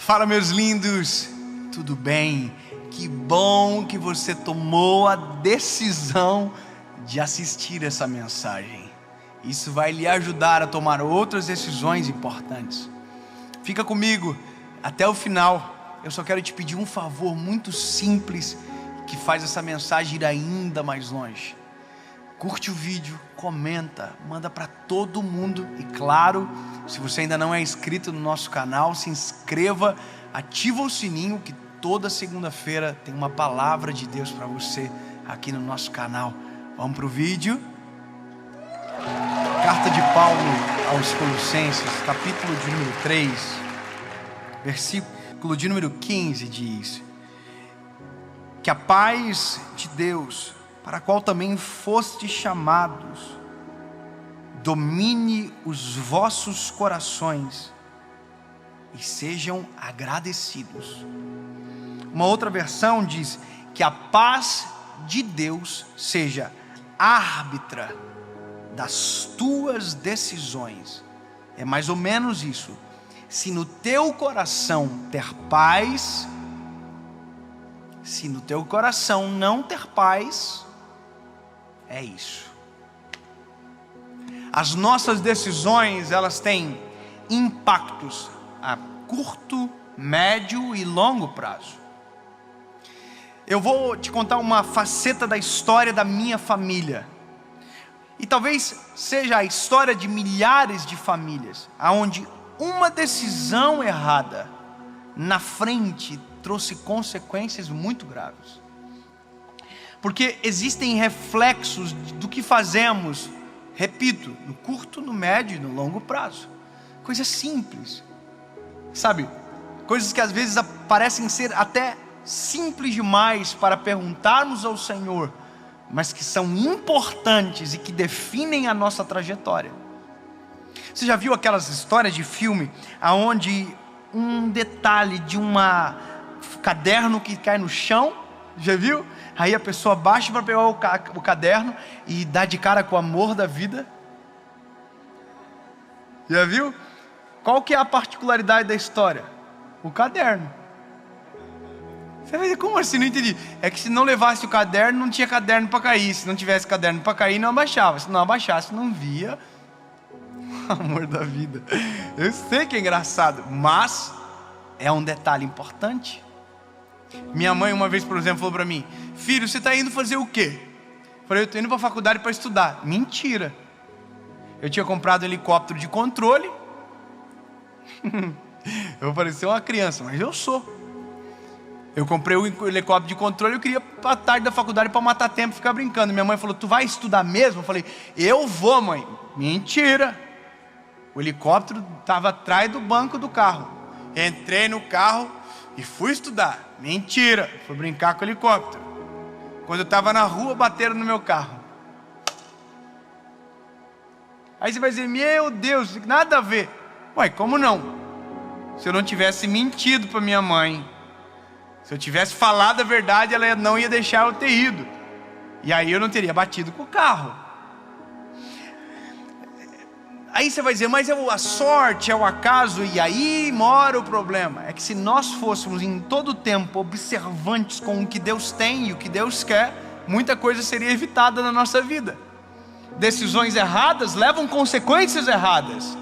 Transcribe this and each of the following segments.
Fala, meus lindos, tudo bem? Que bom que você tomou a decisão de assistir essa mensagem. Isso vai lhe ajudar a tomar outras decisões importantes. Fica comigo até o final. Eu só quero te pedir um favor muito simples que faz essa mensagem ir ainda mais longe. Curte o vídeo, comenta, manda para todo mundo e, claro, se você ainda não é inscrito no nosso canal, se inscreva, ativa o sininho que toda segunda-feira tem uma palavra de Deus para você aqui no nosso canal. Vamos para o vídeo? Carta de Paulo aos Colossenses, capítulo de número 3, versículo de número 15 diz: que a paz de Deus, para a qual também fostes chamados, domine os vossos corações e sejam agradecidos. Uma outra versão diz que a paz de Deus seja árbitra das tuas decisões. É mais ou menos isso. Se no teu coração ter paz, se no teu coração não ter paz, é isso. As nossas decisões, elas têm impactos a curto, médio e longo prazo. Eu vou te contar uma faceta da história da minha família. E talvez seja a história de milhares de famílias, onde uma decisão errada na frente trouxe consequências muito graves. Porque existem reflexos do que fazemos, repito, no curto, no médio e no longo prazo. Coisas simples, sabe? Coisas que às vezes parecem ser até simples demais para perguntarmos ao Senhor, mas que são importantes e que definem a nossa trajetória. Você já viu aquelas histórias de filme onde um detalhe de um caderno que cai no chão, já viu? Aí a pessoa baixa para pegar o caderno e dá de cara com o amor da vida. Já viu? Qual que é a particularidade da história? O caderno. Você vai dizer, como assim? Não entendi. É que se não levasse o caderno, não tinha caderno para cair. Se não tivesse caderno para cair, não abaixava. Se não abaixasse, não via o amor da vida. Eu sei que é engraçado, mas é um detalhe importante. Minha mãe uma vez, por exemplo, falou para mim: filho, você está indo fazer o quê? Eu falei: eu estou indo para a faculdade para estudar. Mentira. Eu tinha comprado um helicóptero de controle. Eu vou parecer uma criança, mas eu sou. Eu comprei um helicóptero de controle. Eu queria para a tarde da faculdade para matar tempo e ficar brincando. Minha mãe falou: tu vai estudar mesmo? Eu falei: eu vou, mãe. Mentira. O helicóptero estava atrás do banco do carro. Entrei no carro e fui estudar. Mentira. Fui brincar com o helicóptero. Quando eu estava na rua, bateram no meu carro. Aí você vai dizer: meu Deus, nada a ver. Ué, como não? Se eu não tivesse mentido para minha mãe, se eu tivesse falado a verdade, ela não ia deixar eu ter ido. E aí eu não teria batido com o carro. Aí você vai dizer: mas é a sorte, é o acaso. E aí mora o problema. É que se nós fôssemos em todo o tempo observantes com o que Deus tem e o que Deus quer, muita coisa seria evitada na nossa vida. Decisões erradas levam consequências erradas.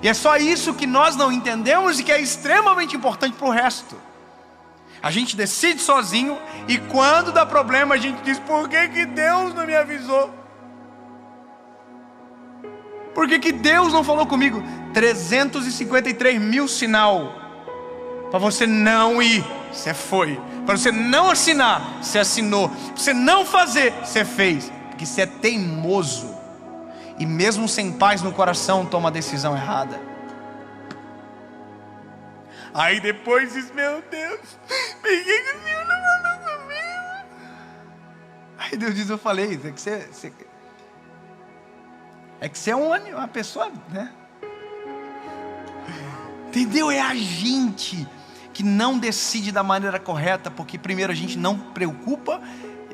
E é só isso que nós não entendemos e que é extremamente importante para o resto. A gente decide sozinho e quando dá problema a gente diz: por que Deus não me avisou? Por que Deus não falou comigo? 353 mil sinal para você não ir, você foi. Para você não assinar, você assinou. Para você não fazer, você fez. Porque você é teimoso. E mesmo sem paz no coração, toma a decisão errada. Aí depois diz: meu Deus, por que o Senhor não falou comigo? Aí Deus diz: eu falei, é que você é uma pessoa, né? Entendeu? É a gente que não decide da maneira correta, porque primeiro a gente não preocupa,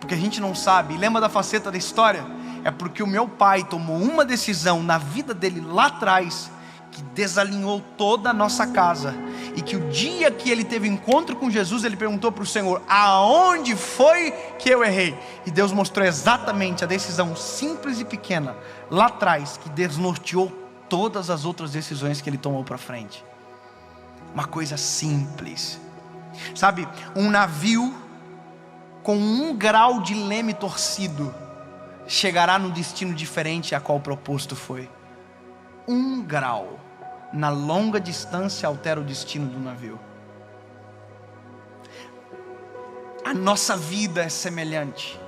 porque a gente não sabe. E lembra da faceta da história? É porque o meu pai tomou uma decisão na vida dele lá atrás, que desalinhou toda a nossa casa. e que o dia que ele teve encontro com Jesus, ele perguntou para o Senhor: aonde foi que eu errei? E Deus mostrou exatamente a decisão simples e pequena lá atrás, que desnorteou todas as outras decisões que ele tomou para frente. Uma coisa simples, sabe, um navio com 1 grau de leme torcido chegará no destino diferente a qual o proposto foi. 1 grau na longa distância altera o destino do navio. A nossa vida é semelhante.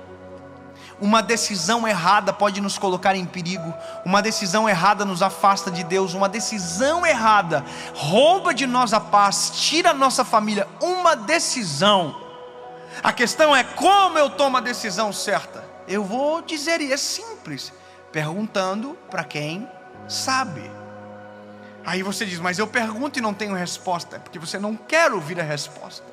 Uma decisão errada pode nos colocar em perigo. Uma decisão errada nos afasta de Deus. Uma decisão errada rouba de nós a paz, tira a nossa família. Uma decisão. A questão é como eu tomo a decisão certa. Eu vou dizer, e é simples, perguntando para quem sabe. Aí você diz: mas eu pergunto e não tenho resposta. É porque você não quer ouvir a resposta.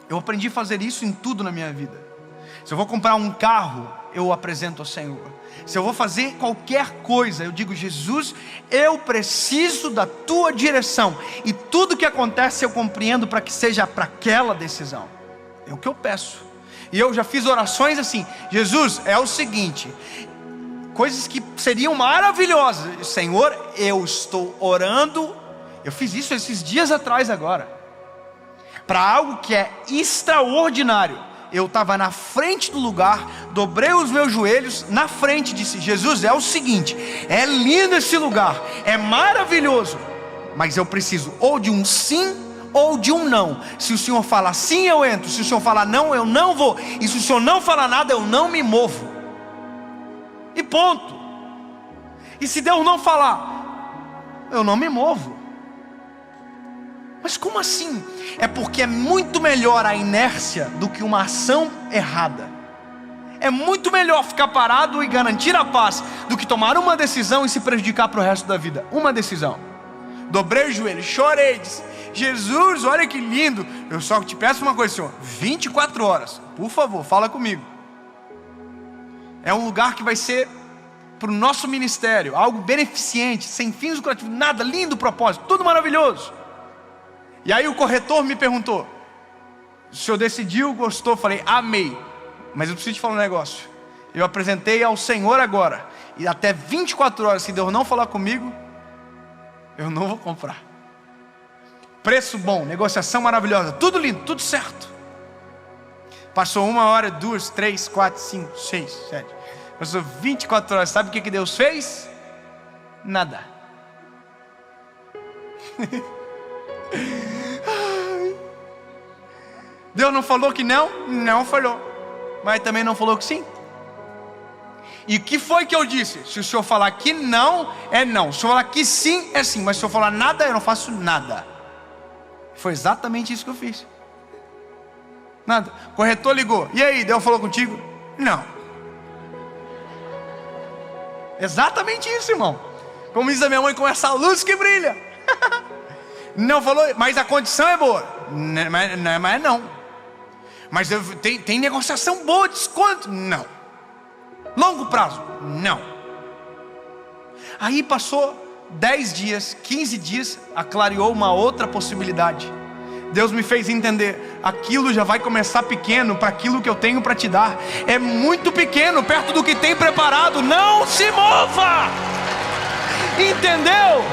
Eu aprendi a fazer isso em tudo na minha vida. Se eu vou comprar um carro, eu apresento ao Senhor. Se eu vou fazer qualquer coisa, eu digo: Jesus, eu preciso da tua direção. E tudo que acontece eu compreendo para que seja para aquela decisão. É o que eu peço. E eu já fiz orações assim: Jesus, é o seguinte, coisas que seriam maravilhosas. Senhor, eu estou orando. Eu fiz isso esses dias atrás agora, para algo que é extraordinário. Eu estava na frente do lugar, dobrei os meus joelhos na frente, disse: Jesus, é o seguinte, é lindo esse lugar, é maravilhoso, mas eu preciso ou de um sim ou de um não. Se o Senhor falar sim, eu entro. Se o Senhor falar não, eu não vou. E se o Senhor não falar nada, eu não me movo. E ponto. E se Deus não falar, eu não me movo. Mas como assim? É porque é muito melhor a inércia do que uma ação errada. É muito melhor ficar parado e garantir a paz do que tomar uma decisão e se prejudicar para o resto da vida. Uma decisão. Dobrei o joelho, chorei, disse: Jesus, olha que lindo. Eu só te peço uma coisa, Senhor: 24 horas, por favor, fala comigo. É um lugar que vai ser para o nosso ministério, algo beneficente, sem fins lucrativos, nada, lindo propósito, tudo maravilhoso. E aí o corretor me perguntou: o senhor decidiu, gostou? Falei: amei. Mas eu preciso te falar um negócio. Eu apresentei ao Senhor agora, e até 24 horas, se Deus não falar comigo, eu não vou comprar. Preço bom, negociação maravilhosa, tudo lindo, tudo certo. Passou 1 hora, 2, 3, 4, 5, 6, 7. Passou 24 horas, sabe o que Deus fez? Nada. Deus não falou que não? Não falou. Mas também não falou que sim. E o que foi que eu disse? Se o senhor falar que não, é não. Se o senhor falar que sim, é sim. Mas se o senhor falar nada, eu não faço nada. Foi exatamente isso que eu fiz. Nada. O corretor ligou: e aí, Deus falou contigo? Não. Exatamente isso, irmão. Como diz a minha mãe, com essa luz que brilha. Não falou, mas a condição é boa. Mas não. Mas tem negociação boa, desconto? Não. Longo prazo? Não. Aí passou 10 dias, 15 dias, clareou uma outra possibilidade. Deus me fez entender: aquilo já vai começar pequeno para aquilo que eu tenho para te dar. É muito pequeno perto do que tem preparado. Não se mova. Entendeu?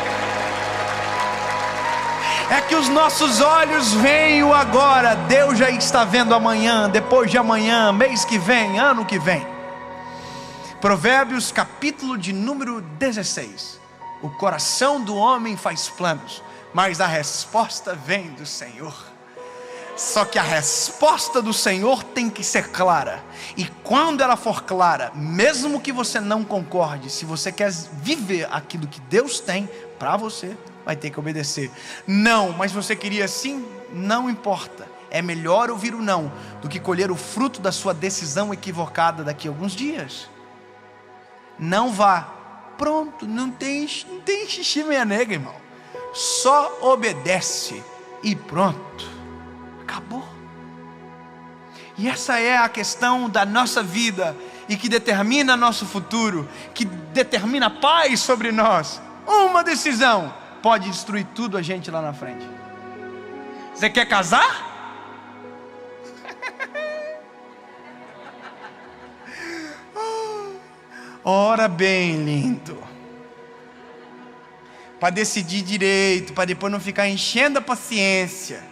É que os nossos olhos veem o agora. Deus já está vendo amanhã, depois de amanhã, mês que vem, ano que vem. Provérbios capítulo de número 16. O coração do homem faz planos, mas a resposta vem do Senhor. Só que a resposta do Senhor tem que ser clara. E quando ela for clara, mesmo que você não concorde, se você quer viver aquilo que Deus tem para você, vai ter que obedecer. Não, mas você queria sim? Não importa. É melhor ouvir o não do que colher o fruto da sua decisão equivocada daqui a alguns dias. Não vá. Pronto, não tem xixi meia nega, irmão. Só obedece e pronto. Acabou. E essa é a questão da nossa vida e que determina nosso futuro, que determina paz sobre nós. Uma decisão. pode destruir tudo a gente lá na frente. Você quer casar? Ora bem, lindo. Para decidir direito, para depois não ficar enchendo a paciência.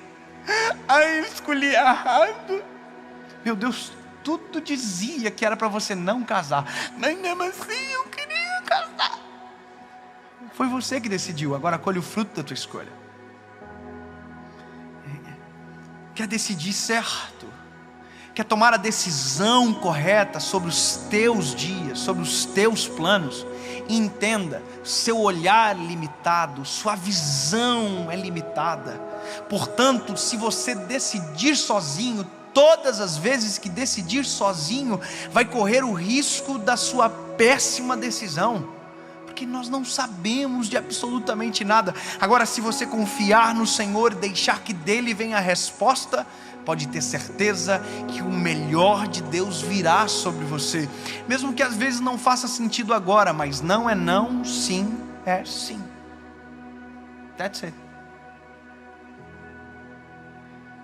Ai, eu escolhi errado. Meu Deus, tudo dizia que era para você não casar, mas mesmo assim eu queria casar. Foi você que decidiu, agora colhe o fruto da tua escolha. Quer decidir certo, quer tomar a decisão correta sobre os teus dias, sobre os teus planos. Entenda, seu olhar é limitado, sua visão é limitada. Portanto, se você decidir sozinho, todas as vezes que decidir sozinho, vai correr o risco da sua péssima decisão, porque nós não sabemos de absolutamente nada. Agora, se você confiar no Senhor e deixar que dele venha a resposta, pode ter certeza que o melhor de Deus virá sobre você, mesmo que às vezes não faça sentido agora, mas não é não, sim é sim. That's it.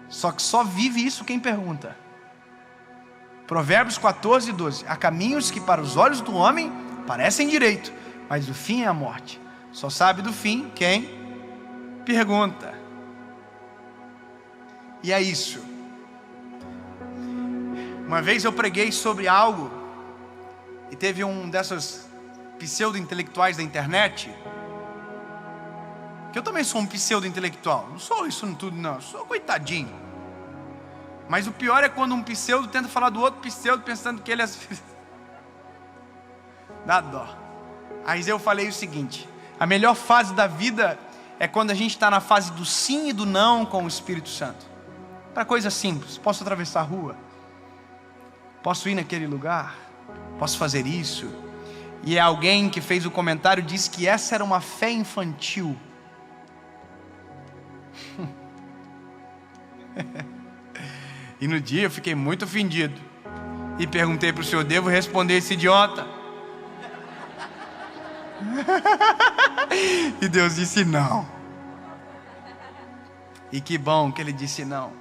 Só que só vive isso quem pergunta. Provérbios 14, 12. Há caminhos que para os olhos do homem parecem direito, mas o fim é a morte. Só sabe do fim quem pergunta. E é isso. Uma vez eu preguei sobre algo e teve um dessas pseudo-intelectuais da internet, que eu também sou um pseudo-intelectual, não sou isso tudo não, eu sou coitadinho. Mas o pior é quando um pseudo tenta falar do outro pseudo pensando que ele é... Dá dó. Aí eu falei o seguinte: a melhor fase da vida é quando a gente está na fase do sim e do não com o Espírito Santo. Para coisas simples, posso atravessar a rua? Posso ir naquele lugar? Posso fazer isso? E alguém que fez o comentário disse que essa era uma fé infantil. E no dia eu fiquei muito ofendido e perguntei para o Senhor: devo responder esse idiota? E Deus disse não. E que bom que Ele disse não,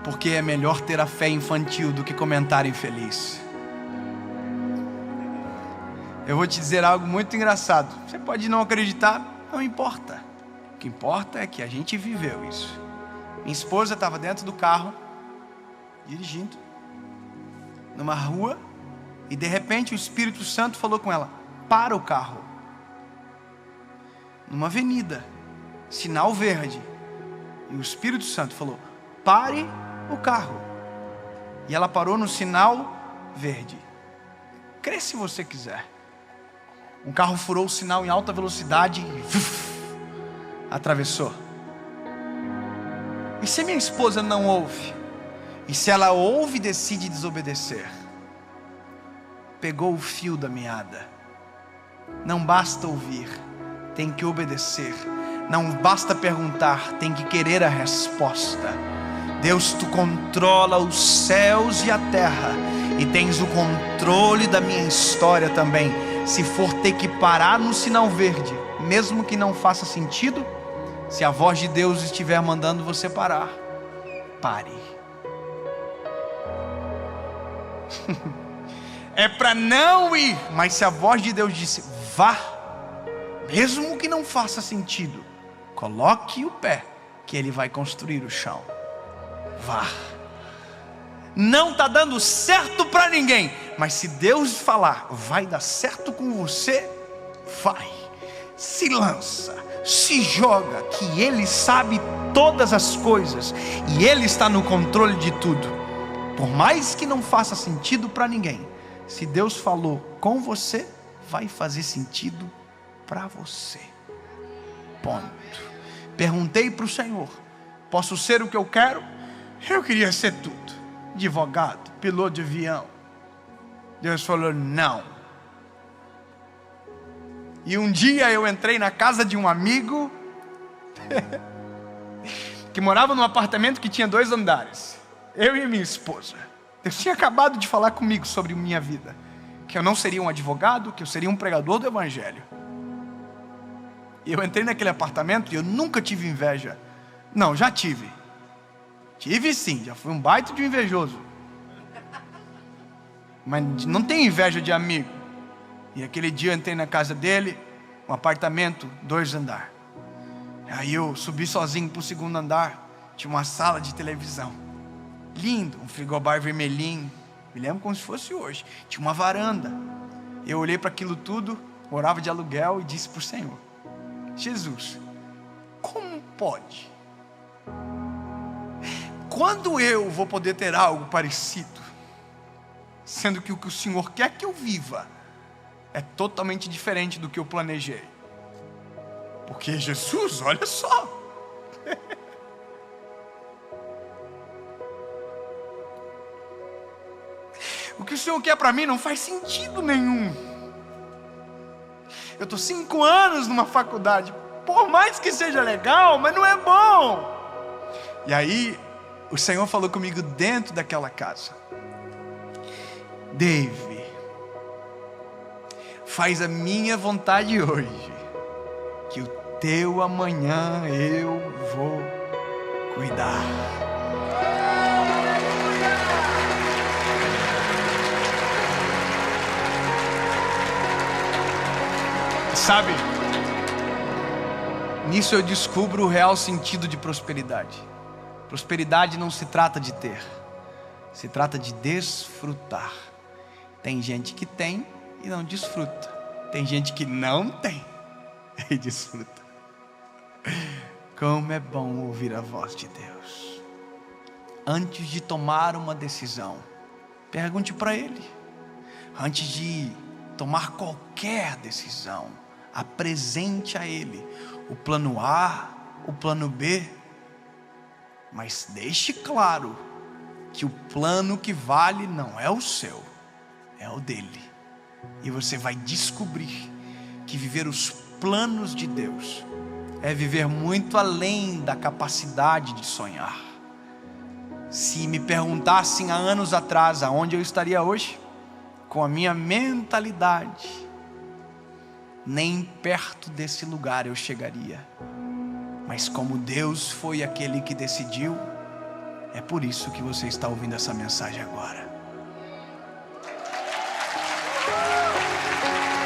porque é melhor ter a fé infantil do que comentário infeliz. Eu vou te dizer algo muito engraçado. Você pode não acreditar, não importa. O que importa é que a gente viveu isso. Minha esposa estava dentro do carro, dirigindo, numa rua, e de repente o Espírito Santo falou com ela: para o carro. Numa avenida, sinal verde. E o Espírito Santo falou: pare o carro. E ela parou no sinal verde. Crê se você quiser. Um carro furou o sinal em alta velocidade e atravessou. E se minha esposa não ouve? E se ela ouve e decide desobedecer? Pegou o fio da meada. Não basta ouvir, tem que obedecer. Não basta perguntar, tem que querer a resposta. Deus, tu controla os céus e a terra, e tens o controle da minha história também. Se for ter que parar no sinal verde, mesmo que não faça sentido, se a voz de Deus estiver mandando você parar, pare. É para não ir, mas se a voz de Deus disse vá, mesmo que não faça sentido, coloque o pé, que Ele vai construir o chão. Vá. Não está dando certo para ninguém, mas se Deus falar vai dar certo com você, vai. Se lança, se joga, que Ele sabe todas as coisas e Ele está no controle de tudo. Por mais que não faça sentido para ninguém, se Deus falou com você, vai fazer sentido para você. Ponto. Perguntei para o Senhor: posso ser o que eu quero? Eu queria ser tudo: advogado, piloto de avião. Deus falou não. E um dia eu entrei na casa de um amigo que morava num apartamento que tinha 2 andares. Eu e minha esposa. Deus tinha acabado de falar comigo sobre minha vida, que eu não seria um advogado, que eu seria um pregador do evangelho. E eu entrei naquele apartamento e eu nunca tive inveja. Não, já tive. Tive sim, já fui um baita de um invejoso. Mas não tenho inveja de amigo. E aquele dia eu entrei na casa dele, um apartamento, 2 andares. Aí eu subi sozinho para o 2º andar, tinha uma sala de televisão. Lindo, um frigobar vermelhinho. Me lembro como se fosse hoje. Tinha uma varanda. Eu olhei para aquilo tudo, morava de aluguel e disse para o Senhor: Jesus, como pode? Quando eu vou poder ter algo parecido? Sendo que o que o Senhor quer que eu viva é totalmente diferente do que eu planejei. Porque Jesus, olha só. O que o Senhor quer para mim não faz sentido nenhum. Eu estou 5 anos numa faculdade, por mais que seja legal, mas não é bom. E aí, o Senhor falou comigo dentro daquela casa: Dave, faz a minha vontade hoje, que o teu amanhã eu vou cuidar. Sabe, nisso eu descubro o real sentido de prosperidade. Prosperidade não se trata de ter, se trata de desfrutar. Tem gente que tem e não desfruta. Tem gente que não tem e desfruta. Como é bom ouvir a voz de Deus. Antes de tomar uma decisão, pergunte para Ele. Antes de tomar qualquer decisão, apresente a Ele o plano A, o plano B, mas deixe claro que o plano que vale não é o seu, é o dele. E você vai descobrir que viver os planos de Deus é viver muito além da capacidade de sonhar. Se me perguntassem há anos atrás aonde eu estaria hoje, com a minha mentalidade, nem perto desse lugar eu chegaria. Mas como Deus foi aquele que decidiu, é por isso que você está ouvindo essa mensagem agora.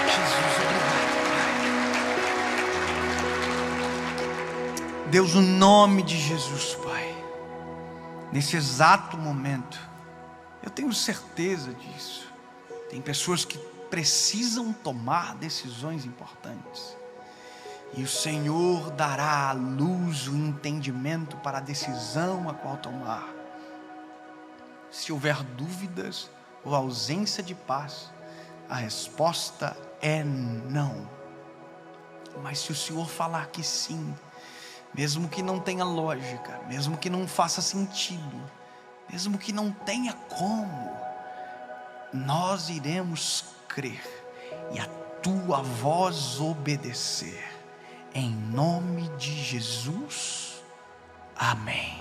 Jesus, obrigado. Deus, no nome de Jesus, Pai, nesse exato momento, eu tenho certeza disso. Tem pessoas que precisam tomar decisões importantes. E o Senhor dará a luz, o entendimento para a decisão a qual tomar. Se houver dúvidas ou ausência de paz, a resposta é não. Mas se o Senhor falar que sim, mesmo que não tenha lógica, mesmo que não faça sentido, mesmo que não tenha como, nós iremos crer e a tua voz obedecer. Em nome de Jesus, amém.